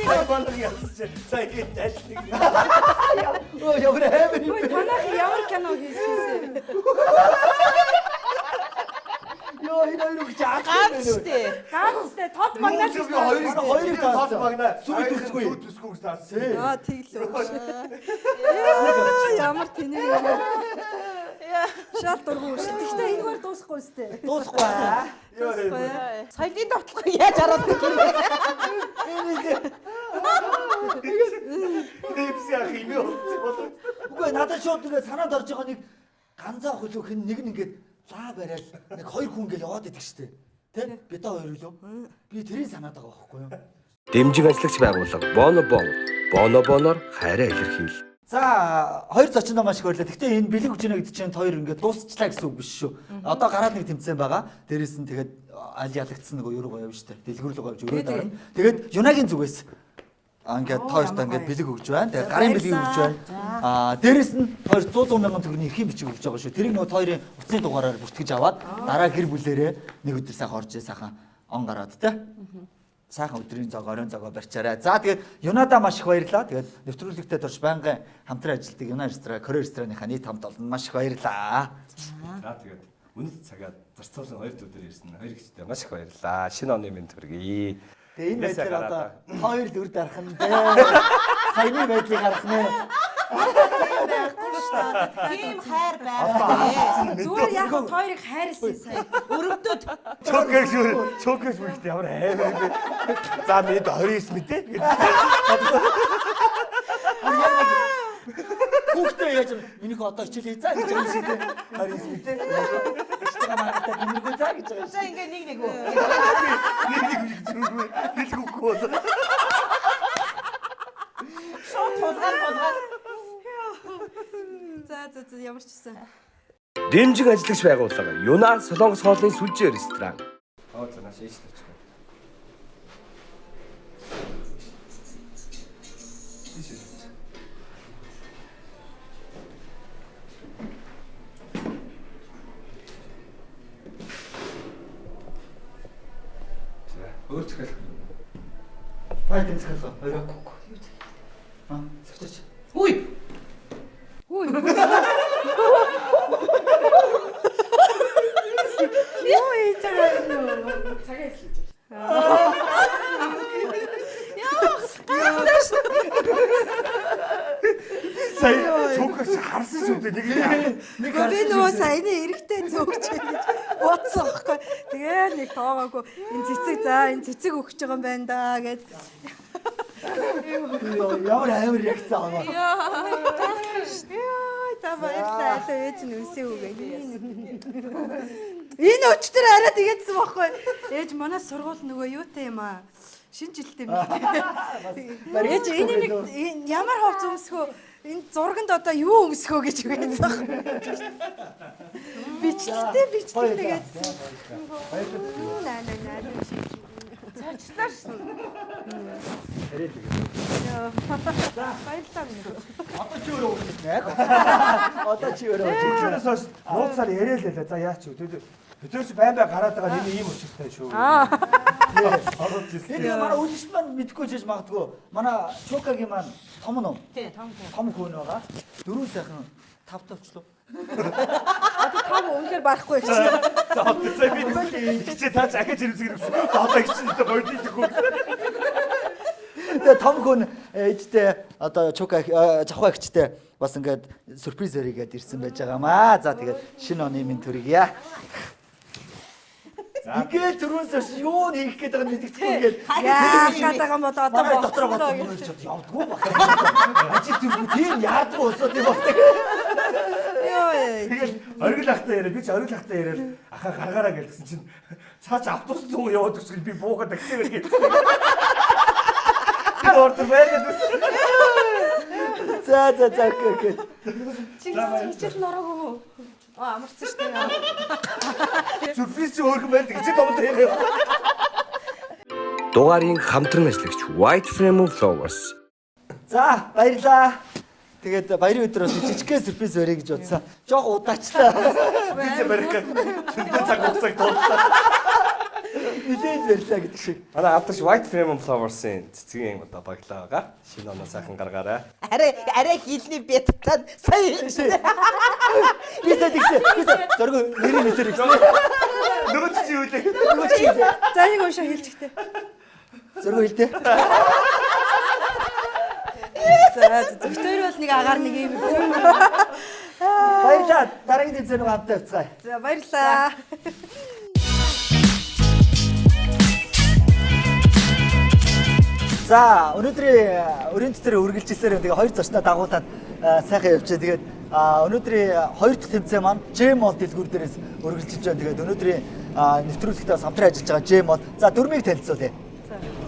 Баярлалаа яасан. За ингэж ажиллах. Ямар хэмээр. танах ямар кино хийсэн? Йоо энэ гэж Ганцтэй. Ганцтай тод магнаа Юу хоёрыг таас магнаа. сүйд үсгүй. Сүйд үсгүй гэж таасан. Тэглөө. Ямар тэнэг юм. Шал дургуй шүү. Гэхдээ энэгээр дуусахгүй сте. Дуусахгүй аа. Соёлын давталгаа яаж харуулдаг юм бэ? Хээс яах юм бэ? Үгүй надад шууд ингэ санаад орж байгаа нэг ганцаа хөлөө хэн нэг нь ингээд лаа барайл нэг хоёр хүн ингээд яваад идэг штэ. Тэ? Бид та хоёр үлөө. Би тэрийг санаад байгаа байхгүй юу? Дэмжиг ажиллагч байгууллага Боноор хайраа илэрхийл. За хоёр зочиндоо маш их баярлалаа. Гэхдээ энэ бэлэг хүчнэ гэдэг чинь хоёр ингээд дуусчлаа гэсэн үг биш шүү. Одоо гараад нэг тэмцээн байгаа. Дээрээс нь тэгээд аль ялагдсан нэг өөрөө гоё юм штэ. Дэлгүүрлэг авч өрөө дарна. Тэгээд Юнагийн зүгээс ингээд тоёртой ингээд бэлэг өгж байна. Тэгээд гарын бэлэг өгж байна. Дээрээс нь 200 мянган төгрөгийн эрхийн бичиг өгж байгаа шүү. Тэрийг нөгөө хоёрын утасны дугаараар бүртгэж аваад дараа гэр бүлээрээ нэг өдөр сайхан орж сайхан он гараад тэ. Сайхан өдрийн зог, оройн зогоо барьчаарай. За тэгээд Юнада маш их баярлалаа. Тэгээд нэвтрүүлэгтээ турш байнгын хамтран ажилладаг Юна ресторан, Корей рестораныхаа нийт хамт олон маш их баярлалаа. За тэгээд үнэт цагаад зарцуулан 2 өдөр ирсэн. Хоёр гişтэй маш их баярлалаа. Шинэ оны минь төргий. Тэгээд энэ байдлаар одоо хоёр л үр дарах нь дээ. Саяны байдлыг харах нэ. Тийм хайр байна. Зүгээр яг хоёрыг хайрлсан сая. Өрөвдөд. Чокер шүлт ямар амар юм бэ? За минь 29 мэдээ. Хүүхдээ яаж минийх одоо хичээлээ заа гэж юм шиг дээ. 29 мэдээ. Ихтэй манайтай гинэглээ заа гэж байгаа. За ингээ нэг үү. Нэг үгүй. Шот хулгай. За ямар ч гэсэн. Дэмжиг ажиллагч байгууллага Юна Солонгос хоолны сүлжээ ресторан. За нааш ийш тавьчих. Өөр захиал. Бай тэмцэхэл. Хоёроо. Сэрчээч. Үй. Юу хийж байгаа юм? Цагаа хэлж. Сая чокер харсан шүү дээ. Нэг Би нөгөө саяны эрэхтэй зөөгч гэж бодсон аахгүй. Тэгээ нэг тоогоогүй энэ цэцэг өгч байгаа юм байна да гэд. Ямар амар реакц аваа. Яа, та баярлалаа. Ээж нь үсээ үгээ. Энэ өчтөр арай тэгээдсэн байхгүй. Ээж манай сургууль нөгөө юутай юм аа. Шинэ жилдээ мэт. Ээж энэ ямар хувц өмсгөө энэ зурганд одоо юу өмсгөө гэж үгээсэн байхгүй. Бичлээ гэдсэн. Наа. Цаачлаа шүү. Баярлалаа. Одоо чи өөрөө өгнө. Одоо чи өөрөө өгнө. чокерээс хойш нууцаар яриа л байлаа. За яач юу. Өдөөс байн байгаа гараад байгаа нэг ийм өчртэй шүү. Ороод ирсэн. Тэгээд манай үлэгч маань мэдгүй ч гэж магадгүй. Манай Чокагийн маань том нь. Тий, том. Том хүн байгаа. Дөрөв сайхан 5 тавчлуу. Одоо тав үнээр барахгүй чи. За одоо сая би хичээ таач ахиж ирэмсгэр гэсэн. За одоо хичээ бодлоо гэхгүй. Тэгээ том хүн ээжтэй одоо Чока жахва гिचтэй бас ингээд сюрприз өрийгээд ирсэн байж байгаамаа. За тэгээд шинэ оны минь төргийа. Ингээл түрүүнээс хойш юу хийх гээд байгааг мэдчихгүй ингээд Яах гээд байгаа юм бол одоо дотроо бодлоо явдггүй байна. Ажил төргүй тийм яардгүй усаад юм байна. Тэгээд оргил ахтай яриа би ч оргил ахтай яриад ахаа гаргаараа гэлсэн чинь цаач автобус зүүн яваад өгч би буухад таксиэр гэлсэн. Ордер байгаад. За окей. Чичил нороогүй. Амарсан шүү дээ. Сюрприз чи өөрхөн байл гэж томд яриа. Дугаарын хамтран ажиллагч White Frame of Flowers. За баярлаа. Тэгээд баярын өдөр бас жижигхэн сюрприз өрөө гэж бодсон. Жог удаачлаа. Бид Америкт тэндээ цаг хугацааг туулсан. Нилээд баярлаа гэдэг шиг. Манай авдарч White Frame Flowers-ын цэцгийн одоо баглаа байгаа. Шинэ оноо сайхан гаргаарай. Арай хилний бетад сая. Би тэгсэн. Зориг нэрийн нэтэр гэсэн. Нөгөө чи юу вэ? За нэг уншаа хэлчихтэй. Зориг хэлдэ. За зөвхөн бол нэг агаар нэг юм. Баярлаа. Дараагийн тэмцээн рүү хамтдаа явцгаая. За баярлаа. За өнөөдрийн өрийн дотор үргэлжилсээр тэгээ хоёр зочноо дагуулад сайхан явчихаа. Тэгээд өнөөдрийн хоёр дахь тэмцээн маань J-Mod дэлгүүр дээрээс үргэлжилж байна. Тэгээд өнөөдрийн нэвтрүүлэгтээ хамтран ажиллаж байгаа J-Mod. За дөрмийг танилцуулъя.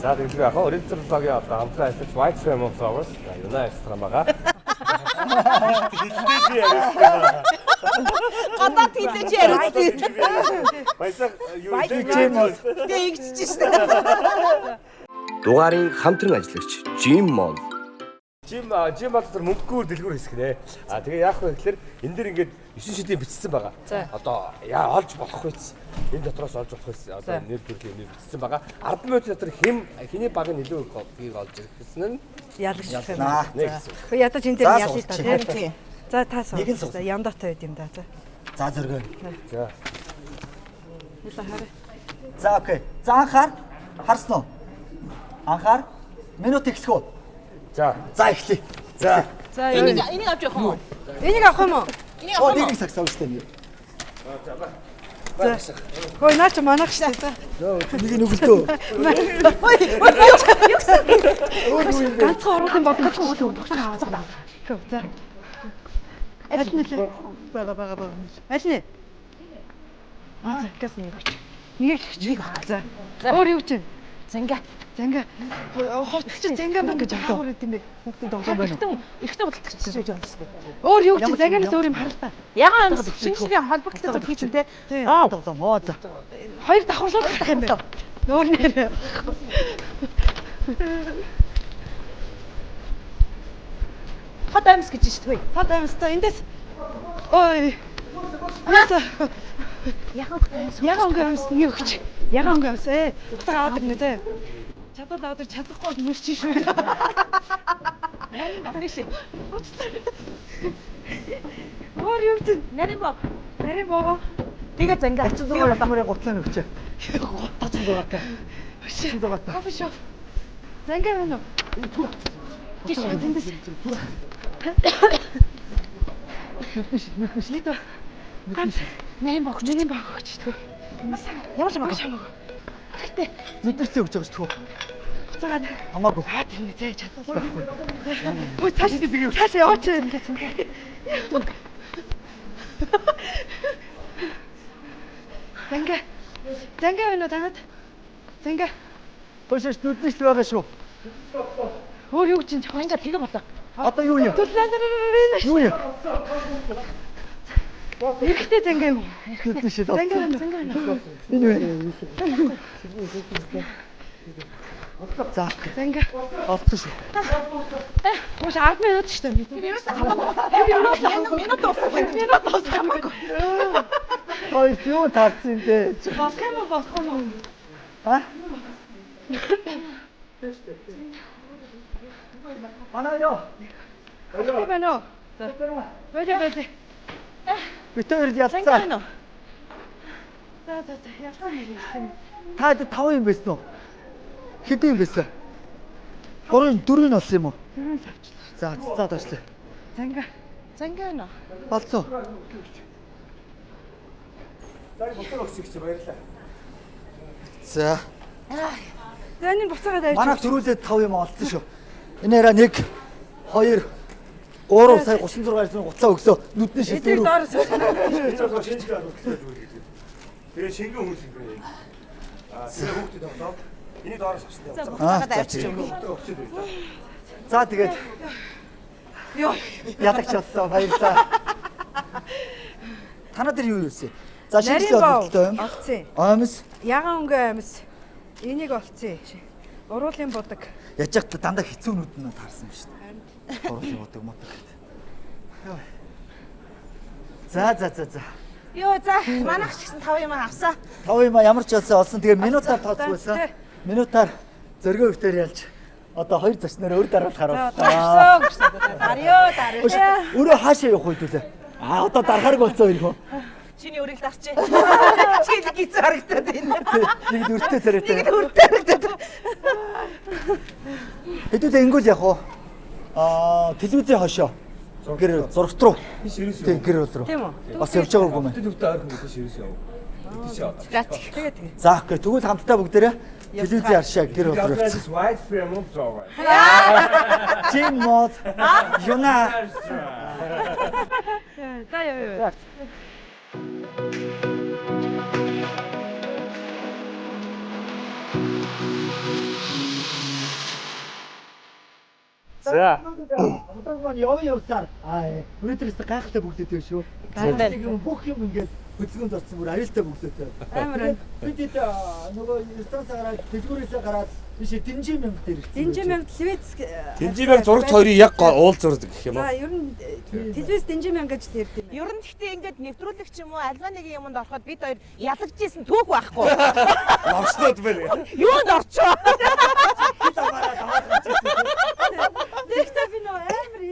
За тэгэхээр яг өрийн дотор багийн одоо хамтран ажиллаж White Frame Flowers Юна экстра байгаа. Гадаад хэлж яриад. Баясаа юу J-Mod. Тэгж шүү. Дугаарын хамтран ажиллагч J-Mod. J-Mod дотор мөнгөөр дэлгүүр хэсэг нэ. Тэгээ яах вэ гэхээр энэ дэр ингээд 9 шидийн бичсэн байгаа. Одоо яа олж болох вэ? Энэ дотроос олж болох вэ? Одоо нэр төрлийн нэр бичсэн байгаа. 10 минут дотор хиний баг нь илүү их копиг олж ирэх гэсэн нь Ялагч юм. нэг гэсэн. Хөө ядаж энэ дээр ялъя та тийм. За та Нэг нь суу. Яндаатай байд юм да. За. За зөргөө. За. Нэлээ хараа. За окей. За анхаар харсан уу? Анхаар минут эхлэх үү? За. За эхлэе. За. За Энийг авч явах юм уу? энийг авах юм уу? Энийг авах юм уу? Нэг саксаа үстэй. За. Хөөе наач манах штэ. За. Нэг нь өгөлтөө. Ганцхан оруулын бодгоч өгөх аваад. За. Аль нэлээ? Бага. Аль нэ? Гэс нэг. Нэг баг. За. Өөр юу чинь? Занга. Ховч занга мэн гэж авах уу тийм ээ. Хүүхдүүд тоглоом байна уу? Ихтэй бодлогч гэж байна. Өөр юу чинь занганаас өөр юм харалтаа. Ягаад шинжлэхийн холбогдол хийж үү те? Тоглоом. Оо за. Хоёр давхарлуулах гэх юм бэ? Өөр нэр. Хот амьс гэж шүү дээ. Хад амьстай эндээс. Ой. Яа. Ягаан гэмс нэг өгч. Ягаан гэмс ээ. Утга аваад ирнэ те. Чадвал аваад чадахгүй мөрч шүү. Өөр юу чинь? Нарийн боо. Нарийн боо. Тэгээ занга. Ачаа зураг ламрын гутлаа өгчээ. Гутац зурагтай. Зурагтай. Кофе шоп. Занга байна уу? Гişээ эндээс. Лито. Нарийн боо өгч. Ямар ч баг. Гэтэ Мэдэрсэн өгч байгаа шүү дээ. цагаад Хамаагүй. тийм ээ чадахгүй. Ой цааш яваач юм гэсэн. Занга байна уу танад? Занга. Бошш нүднээс л байгаа шүү. Өөр юу чинь ханга тэгээ болоо. Одоо юу юм? Юу юм? Эрэхтэй занга юм. Нүднээс л. Занга байна. Энэ юу? За. Занга. Олсон шүү. Ууш 10 минут шүү дээ. Минут хамаагүй. Ой юу таарсан дээ. Болох юм. А? Манай ёо. Байна уу? Бэж. Битээр ялцаа. За. Та 5 юм байсан уу? Хэдэн юм байсан? 3 4 болсон юм уу? За таашлаа. Занга байна. Болцоо. За. За энэ буцаагаад авч. Манайх төрүүлээд 5 юм олцсон шүү. Энэ хараа 1 2 3 сая 36 гуцаа өгсөө нүдний шил Эдгээр дөрөв. доороос. Тэгээ шингэн хүмүүс юм бэ. Тэгээ хүүхдэд тоглоо. Эний доороос авсан. Цагаад авчиж юм. За тэгээд Йоо. ядагч боллоо баярлаа. Танаа дээр юу юусэн? За Нарийн шинжлэх боо бодлоо юм. олцсон. Аамс Ягаан өнгөө амьс. Энийг олцсон. Уруулын будаг. яж хат дандаа хэцүү нүд нь таарсан юм шүү дээ. Гурван удаг мод. За. Йоо за манайх ч гэсэн 5 юм авсан. 5 юм ямар ч ялсан олсон. Тэгээ минутаар тооцгоойсан. Минутаар зөргөө өвтөр ялж. Одоо 2 зочноор өөр дараалахаар. Дарсан. Дарьё. Өөрөө хаашаа явах үед үлээ. Одоо дарахаарг болцоо ирэх үү? Чиний өрийг дарчээ. Чи л гиз харагдаад байна. Нэг дүртэй царайтай. Нэг өртөө харагдаад. Хэдүүлээ ингүүл явах уу? Телевизийн хошоо. Гэр зургт руу. Тийм гэр руу. Тийм үү? Бас явж байгаагүй мэн. Төвтэй ойрхон биш ерөөс яв. Тэгээд За тэгвэл хамтдаа бүгдээрээ телевизийн харшаа гэр руу. White film зоо. Чин мод. Юна. За яа. За. Одоо явсаар өнөөдрөөс гайхалтай бүгдтэй шүү. Бүх юм ингээд хөдөлгөөнд орсон бүр аюултай бүгдтэй. Амар. Бид нөгөө станцаараа дэлгүүрээсээ гараад биш Динжи мянга дээр ирсэн. Динжи мянга телевиз Тэнжимэг зурагт хоёрын яг уул зураг гэх юм уу? За ер нь телевиз Динжи мянга гэж ярьдаг. ер нь гэхдээ ингээд нэвтрүүлэгч юм уу альва нэг юмд ороход бид хоёр ялагдчихсэн түүх байхгүй. Лавснууд байна. Юунд орчоо? Тэгтээ би нөө амар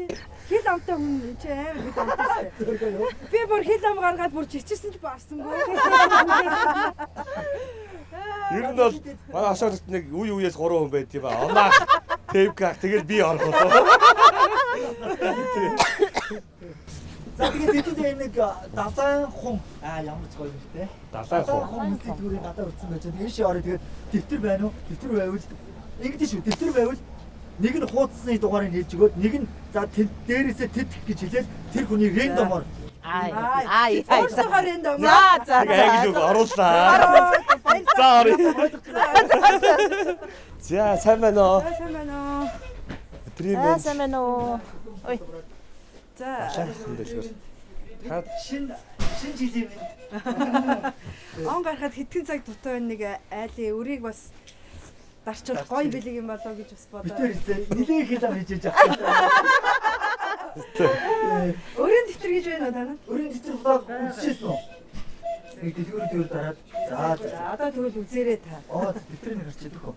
хил амтай хүн чи амар хил амтай шүү. Би бүр хил ам гаргаад бүр чичирсэн ч барсангүй. Ер нь бол манай ашаарт нэг үе үеэс 3 хүн байд юм ба. Оноо тэвках тэгэл би орох. За тэгээд хэдүүлээ нэг далайн хум ямар ч гоё юм те. Далайн хум. Дэлгүүрийн гадаар утсан байж тэгээд ийшээ орё тэгээд дэвтэр байна уу? Дэвтэр байвал ингэдэж шүү. Дэвтэр байвал нэг нь хуудасны дугаарыг хэлж өгөөд нэг нь за дээрээсээ тэт гэж хэлээд тэр хүний рандомор Ай. Өөрсдөө рэндом. За. Англи үг орууллаа. За орё. За сайн байна уу? Сайн байна уу? Өдрийн Сайн байна уу? Ой. За шин жилийн минь он гарахад хэдхэн цаг дутаа байна нэг айлын өрийг бас дарчвал гоё билег юм болоо гэж бас бодоо. битэр нилээ хэлэм хийж байгаа. Өрийн дэвтэр гэж байна уу танаа? Өрийн дэвтэр влог үзчихсэн үү? Нэг дэлгүүр дараад за Одоо тэгвэл үзээрэй та. дэвтрийг гарч идэх үү?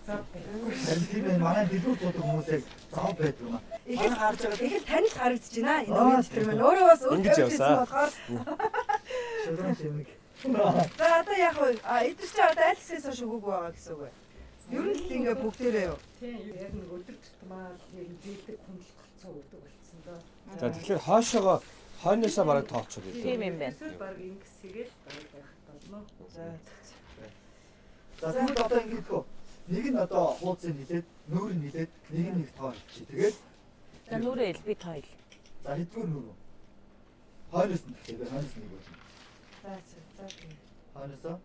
Харин тийм ээ манай дэлгүүр дуудаг хүмүүсээ зов байдаг юм аа. Их л харж байгаа. Их л танил харагдаж байна. Энэ өрийн дэвтэр маань өөрөө бас Ингэж явсаа. болохоор. Шудрын шимэг. За одоо яг эдгээр чи одоо аль хэсээс хойш өгөөг байгаа гэсэн үг вэ? Ер нь л ингээ бүгдээрээ юу? Тийм яг нэг өдөр тутмаа яг зээлдэг хүндлэх болцсон өгдөг болцсон доо. За тэгэхээр хоошоогоо хойноосоо бараг тоолчиход үү. Тийм юм байна. Эсвэл баг ингэсгээл байх болно. За. За тэгвэл одоо ингэж хөө. Нэг нь одоо хуудсыг нилээд, нүүр нь нилээд, нэг нь нэг тоо чи. Тэгээд За нүрээ ил би тойл. за хэдгээр нүүр үү? Хойноос нь тэгээд хойноос нэг үү? За. Хойноосоо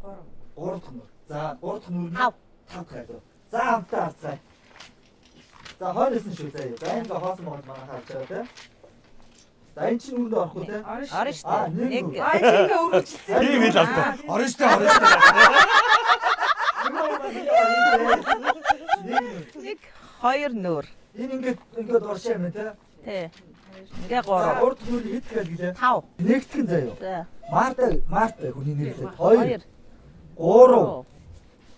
Гурав. 3 дахь нүүр. За 3 дахь нүүр нь Тав. 5 дахь хайр. За хамтаа харцгаая. За хойноос нь шүү заяа. За энэ хоосон мод манай харж байгаа те. За энэ чинь нүрд орох үү те? Орно шүү Аа, дээ. нэг. Нэг. Аа ингээ өргөжлөө. Тийм л автаа. Орно штэ. Нэг хоёр нүр. Энэ ингээд оршоо юм те. Тий. Ингээ 3. 3 дахь нүүр хэд гээл гэлээ? 5. Нэгтгэн заяа. За. Марта хүний нэрлээ. 2 2. 3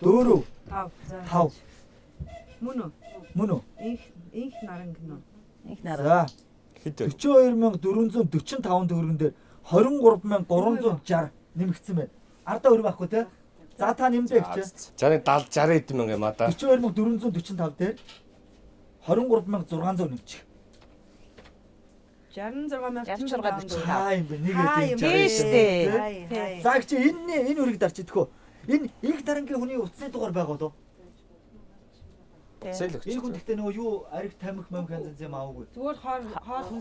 4 Тав. За. 5 Мөн үү? мөн үү? Инх наранг нөө. Их нараа. За Хэд вэ? 42445 төгрөгөн дээр 23360 нэмэгдсэн байна. Ардаа өрөө байхгүй те. За та нэмдэ гэж. За нэг 70 60 хэдэн мянга юм аа да. 42445 дээр 23600 нэмчих. 66,000. Аа юм бэ. Нэг Хаа юм эдэн Тийш дээ. Хай. За чи энэ үрийг дарч идэх үү? Энэ их дарангийн хүний утасны дугаар байгаа доо. Зэл өгч. Энэ хүн гэхдээ нөгөө юу ариг тамхи мам ганц юм аавгүй. Зүгээр хоор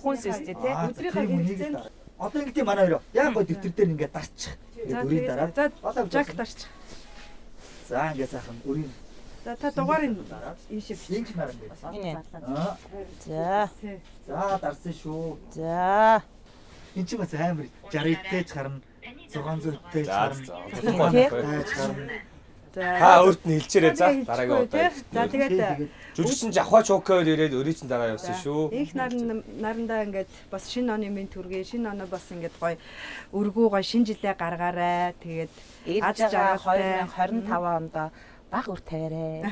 Хүнс өстэй тий. өдрийнхаа хэрэгцээнд Одоо ингэ тийм манай өрөө. Яг гоо дэвтэр дээр ингээд дарчих. за Үрийн дараа. за жак дарч. За ингээд сайхан үрийн. За та дугаарыг ийшээ бич. Инж наран дээр. Энэ. Аа. За. За дарсан шүү. За. Энд чинь бас амар 60-тэй ч харна. 600-тэй ч харна. Тий. 600-тэй ч харна. Та өөрт нь хэлчихээрэй за дараагийн удаа. За тэгээд Жүжигчин Жахва Чокоор ирээд өрийн чин дараа явсан шүү. их нарандаа ингээд бас шинэ оны минь төргий шинэ оноо бас ингээд гоё өргөө гоё шинэ жилээ гаргаарай. Тэгээд Аз жаргалтай 2025 онд баг үр тавиарэ.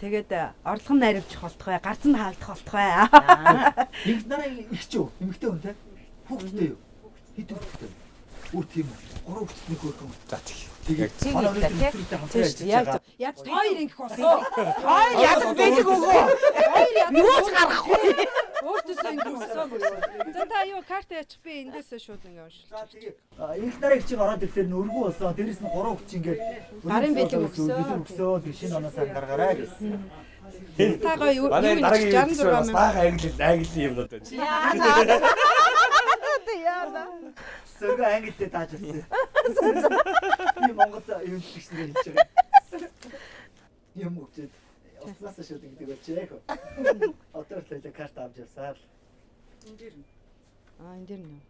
тэгээд орлого нь наривчих болтгой, гарц нь хаалдах болтгой. Инх нараа их ч юу? Эмэгтэй хүн те? Хүүхдтэй юу? Хэд хүүхдтэй? Үр тийм үү? 3 хүүхдтэй хөрхөн. За тийм. Тэгээд Тийм манай их тий. хүүхдтэй хамтран ярьж байгаа. Яг хоёр ингэх болсон. Хоёр ядаж байдаг үгүй. Юу ч гарахгүй. Өөртөөсөө ингэ болсон. За та юу карт яачих би эндээсээ шууд ингэ уншил. За тэгээд инх нараа их чиг ороод ирэхээр нүргүү болсон. Дээрэс нь 3 хүүхд ингээд Гарын бэлэг өгсөн. Бэлэг шинэ оноосаа гаргаарай гэсэн. Та гоё Манай юу дараагийн 66 бас мянга. баах англи юмнууд байна. Сөргөө англитэй тааж ирсэн. Би Монгол юм тэгснээр хэлж байгаа. Юм өгчээд уснаас шууд гэдэг болчихээ. Одоо л карт авч явсаар. Энд дэр нөө.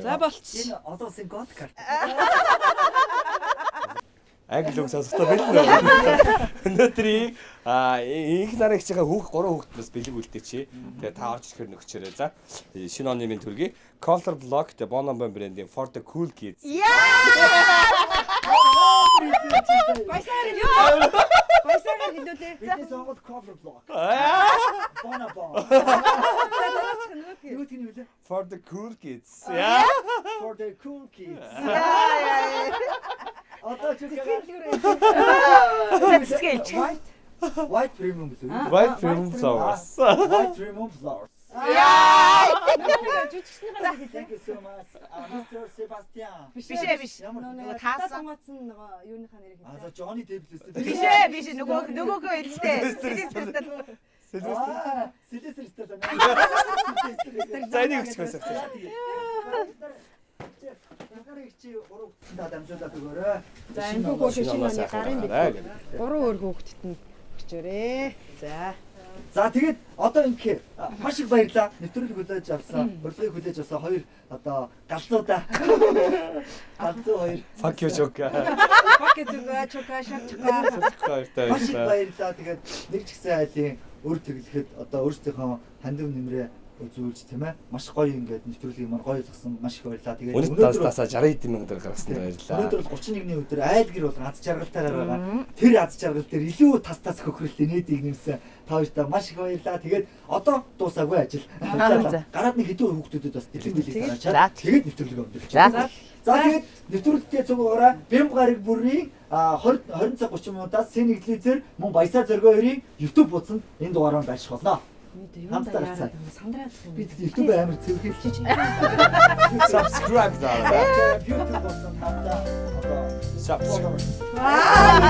За болцсон. Энэ одоо сэн гол карт. Англи үг сонсохдоо бэлэн. Өнөөдрийн инх нараа хичээгээ хүүх 3 хүүхднээс бэлэг үлдээчи. Тэгээ та орж ирэхээр нөхчөрөө. За шинэ оны минь төргий Color Block the Bonbon брендийн For the Cool Kids. Баясаар хэлүүлээ. Бидний сонгоод cover block. Bonbon. Юу тийм үү? For the Cool Kids. Yeah. For the cool kids. Одоо ч үгүй. Скетч. White premium гэсэн үү? White Film Flowers. White premium flowers. Thank you so much. Mr. Sebastian. Биш ээ биш. Нөгөө таасан. сонгоцсон нөгөө юуныхаа нэрийг А за Johnny Depp л өстэй. Биш ээ биш нөгөөгөө хэлтэй. Сэлэстэр стада. За энийг өгч байсан. Ягарыг чи 3 хүүхэдтэй дамжуулаад өгөөрэй. За энэ хүүхд шинэ оны гарын бэлэг. 3 өөр хүүхдэд нь өгчөөрэй. За. За тэгээд одоо ингэхээр маш их баярлалаа. Нэвтрүүлэг хүлээж авсан. Урилгыг хүлээж авсан хоёр одоо галзуудаа. Галзуу хоёр. Fuck you joke. Пакет зүгээ чука шатчка. Маш их баярлалаа. Тэгээд нэг ч гэсэн айлын өр тэглэхэд одоо өөрсдийнхөө хандив нэмрээ үзүүлж тийм ээ. Маш гоё ингээд нэвтрүүлгийг маань гоё болгосон. Маш их баярлалаа. Тэгээд Өнөөдөр таасаа 60 мянга төгрөг гаргасан баярлалаа. Өнөөдөр бол 31-ний өдөр айл гэр бол аз жаргалтаараа байгаа. Тэр аз жаргал дээр илүү тас хөхрөлт нээдийг нэмсэн. Та хоёртаа маш их баярлалаа. Тэгээд одоо дуусаагүй ажил. Гараад нэг хэдэн хүүхдүүдэд бас дэлгэн дэлгэн дараачаад тэгээд нэвтрүүлэг өндөрлөж. За тэгээд нэвтрүүлэгтээ цугаараа Бэм гараг бүрийн 20 цаг 30 минутаас Сэнэглизэр мөн Баясаа зөргөө хоёрын YouTube хуудсанд энэ дугаараа байрших болно. Хамтдаа гарцаа. Сандраад. Бид YouTube амар цэвэрлэж. Subscribe даа. YouTube хуудсанд хамтдаа одоо Subscribe.